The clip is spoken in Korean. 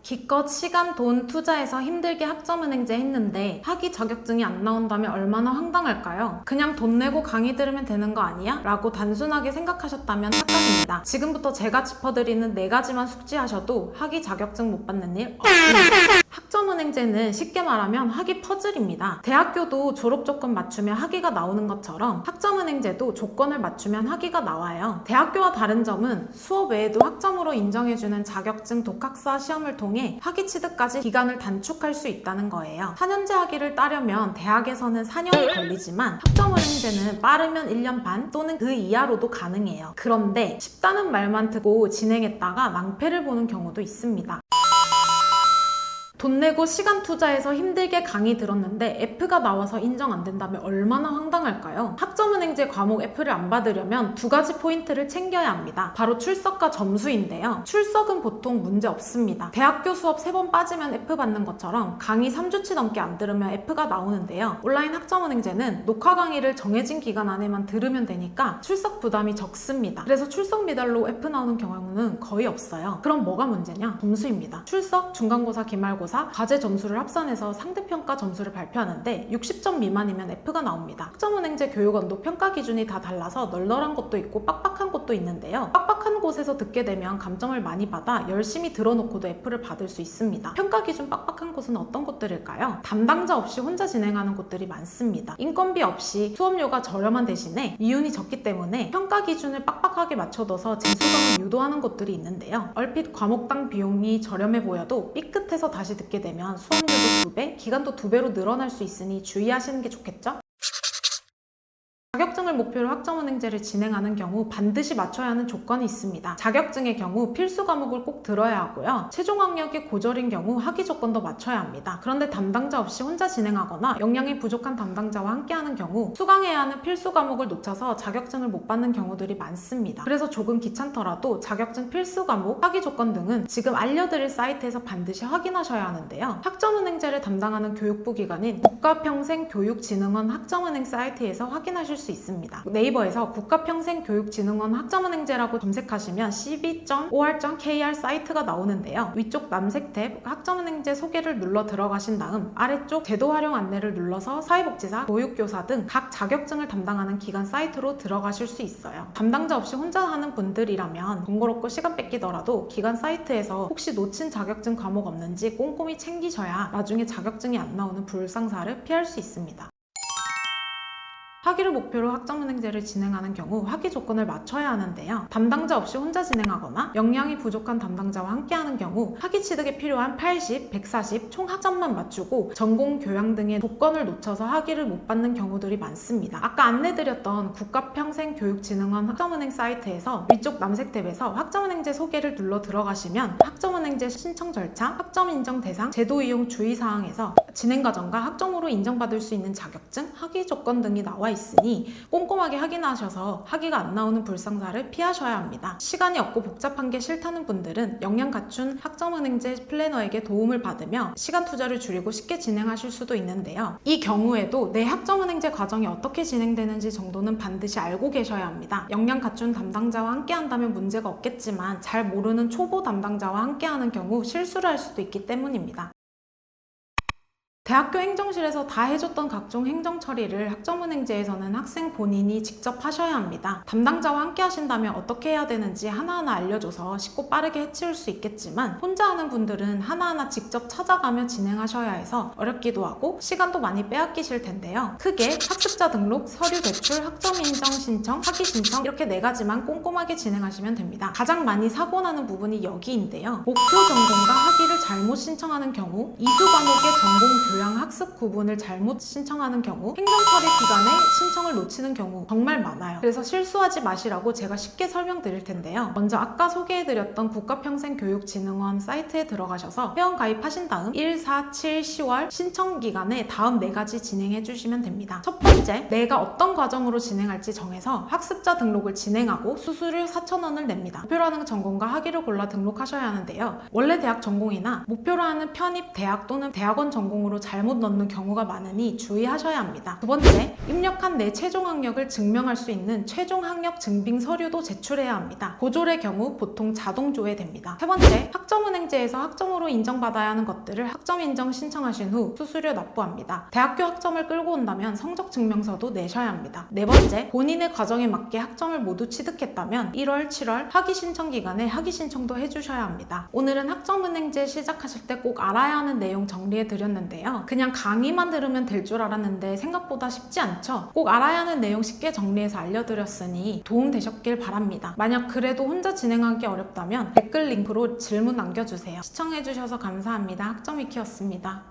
기껏 시간, 돈 투자해서 힘들게 학점은행제 했는데 학위 자격증이 안 나온다면 얼마나 황당할까요? 그냥 돈 내고 강의 들으면 되는 거 아니야? 라고 단순하게 생각하셨다면 착각입니다. 지금부터 제가 짚어드리는 4가지만 숙지하셔도 학위 자격증 못 받는 일 없습니다. 학점은행제는 쉽게 말하면 학위 퍼즐입니다. 대학교도 졸업 조건 맞추면 학위가 나오는 것처럼 학점은행제도 조건을 맞추면 학위가 나와요. 대학교와 다른 점은 수업 외에도 학점으로 인정해주는 자격증 독학사 시험을 통해 학위 취득까지 기간을 단축할 수 있다는 거예요. 4년제 학위를 따려면 대학에서는 4년이 걸리지만 학점은행제는 빠르면 1년 반 또는 그 이하로도 가능해요. 그런데 쉽다는 말만 듣고 진행했다가 낭패를 보는 경우도 있습니다. 돈 내고 시간 투자해서 힘들게 강의 들었는데 F가 나와서 인정 안 된다면 얼마나 황당할까요? 학점은행제 과목 F를 안 받으려면 2가지 포인트를 챙겨야 합니다. 바로 출석과 점수인데요. 출석은 보통 문제 없습니다. 대학교 수업 3번 빠지면 F 받는 것처럼 강의 3주치 넘게 안 들으면 F가 나오는데요. 온라인 학점은행제는 녹화 강의를 정해진 기간 안에만 들으면 되니까 출석 부담이 적습니다. 그래서 출석 미달로 F 나오는 경우는 거의 없어요. 그럼 뭐가 문제냐? 점수입니다. 출석, 중간고사, 기말고사 과제 점수를 합산해서 상대평가 점수를 발표하는데 60점 미만이면 F가 나옵니다. 학점은행제 교육원도 평가 기준이 다 달라서 널널한 것도 있고 빡빡한 것도 있는데요. 빡빡한 곳에서 듣게 되면 감점을 많이 받아 열심히 들어놓고도 F를 받을 수 있습니다. 평가 기준 빡빡한 곳은 어떤 곳들일까요? 담당자 없이 혼자 진행하는 곳들이 많습니다. 인건비 없이 수업료가 저렴한 대신에 이윤이 적기 때문에 평가 기준을 빡빡하게 맞춰둬서 재수강을 유도하는 곳들이 있는데요. 얼핏 과목당 비용이 저렴해 보여도 삐끗해서 다시 듣게 되면 수업료도 2배, 기간도 2배로 늘어날 수 있으니 주의하시는 게 좋겠죠? 자격증을 목표로 학점은행제를 진행하는 경우 반드시 맞춰야 하는 조건이 있습니다. 자격증의 경우 필수 과목을 꼭 들어야 하고요. 최종 학력이 고졸인 경우 학위 조건도 맞춰야 합니다. 그런데 담당자 없이 혼자 진행하거나 역량이 부족한 담당자와 함께하는 경우 수강해야 하는 필수 과목을 놓쳐서 자격증을 못 받는 경우들이 많습니다. 그래서 조금 귀찮더라도 자격증 필수 과목, 학위 조건 등은 지금 알려드릴 사이트에서 반드시 확인하셔야 하는데요. 학점은행제를 담당하는 교육부 기관인 국가평생교육진흥원 학점은행 사이트에서 확인하실 수 있습니다. 네이버에서 국가평생교육진흥원 학점은행제라고 검색하시면 cb.or.kr 사이트가 나오는데요. 위쪽 남색 탭 학점은행제 소개를 눌러 들어가신 다음 아래쪽 제도 활용 안내를 눌러서 사회복지사, 교육교사 등 각 자격증을 담당하는 기관 사이트로 들어가실 수 있어요. 담당자 없이 혼자 하는 분들이라면 번거롭고 시간 뺏기더라도 기관 사이트에서 혹시 놓친 자격증 과목 없는지 꼼꼼히 챙기셔야 나중에 자격증이 안 나오는 불상사를 피할 수 있습니다. 학위를 목표로 학점은행제를 진행하는 경우 학위 조건을 맞춰야 하는데요. 담당자 없이 혼자 진행하거나 역량이 부족한 담당자와 함께하는 경우 학위 취득에 필요한 80, 140 총 학점만 맞추고 전공, 교양 등의 조건을 놓쳐서 학위를 못 받는 경우들이 많습니다. 아까 안내드렸던 국가평생교육진흥원 학점은행 사이트에서 위쪽 남색 탭에서 학점은행제 소개를 눌러 들어가시면 학점은행제 신청 절차, 학점 인정 대상, 제도 이용 주의사항에서 진행 과정과 학점으로 인정받을 수 있는 자격증, 학위 조건 등이 나와 있으니 꼼꼼하게 확인하셔서 학위가 안 나오는 불상사를 피하셔야 합니다. 시간이 없고 복잡한 게 싫다는 분들은 역량 갖춘 학점은행제 플래너에게 도움을 받으며 시간 투자를 줄이고 쉽게 진행하실 수도 있는데요. 이 경우에도 내 학점은행제 과정이 어떻게 진행되는지 정도는 반드시 알고 계셔야 합니다. 역량 갖춘 담당자와 함께 한다면 문제가 없겠지만 잘 모르는 초보 담당자와 함께하는 경우 실수를 할 수도 있기 때문입니다. 대학교 행정실에서 다 해줬던 각종 행정 처리를 학점은행제에서는 학생 본인이 직접 하셔야 합니다. 담당자와 함께 하신다면 어떻게 해야 되는지 하나하나 알려줘서 쉽고 빠르게 해치울 수 있겠지만 혼자 하는 분들은 하나하나 직접 찾아가며 진행하셔야 해서 어렵기도 하고 시간도 많이 빼앗기실 텐데요. 크게 학습자 등록, 서류 제출, 학점 인정 신청, 학위 신청 이렇게 4가지만 꼼꼼하게 진행하시면 됩니다. 가장 많이 사고 나는 부분이 여기인데요. 목표 전공과 학위를 잘못 신청하는 경우, 이수 과목의 전공 교양 학습 구분을 잘못 신청하는 경우, 행정처리 기간에 신청을 놓치는 경우 정말 많아요. 그래서 실수하지 마시라고 제가 쉽게 설명드릴 텐데요. 먼저 아까 소개해드렸던 국가평생교육진흥원 사이트에 들어가셔서 회원 가입하신 다음 1, 4, 7, 10월 신청 기간에 다음 4가지 진행해 주시면 됩니다. 첫 번째, 내가 어떤 과정으로 진행할지 정해서 학습자 등록을 진행하고 수수료 4,000원을 냅니다. 목표로 하는 전공과 학위를 골라 등록하셔야 하는데요. 원래 대학 전공이나 있습니다. 목표로 하는 편입 대학 또는 대학원 전공으로 잘못 넣는 경우가 많으니 주의하셔야 합니다. 두 번째, 입력한 내 최종 학력을 증명할 수 있는 최종 학력 증빙 서류도 제출해야 합니다. 고졸의 경우 보통 자동 조회됩니다. 세 번째, 학점은행제에서 학점으로 인정받아야 하는 것들을 학점 인정 신청하신 후 수수료 납부합니다. 대학교 학점을 끌고 온다면 성적 증명서도 내셔야 합니다. 네 번째, 본인의 과정에 맞게 학점을 모두 취득했다면 1월, 7월 학위 신청 기간에 학위 신청도 해주셔야 합니다. 오늘은 학점은행제 시작하실 때 꼭 알아야 하는 내용 정리해 드렸는데요. 그냥 강의만 들으면 될 줄 알았는데 생각보다 쉽지 않죠? 꼭 알아야 하는 내용 쉽게 정리해서 알려드렸으니 도움 되셨길 바랍니다. 만약 그래도 혼자 진행하기 어렵다면 댓글 링크로 질문 남겨주세요. 시청해주셔서 감사합니다. 학점위키였습니다.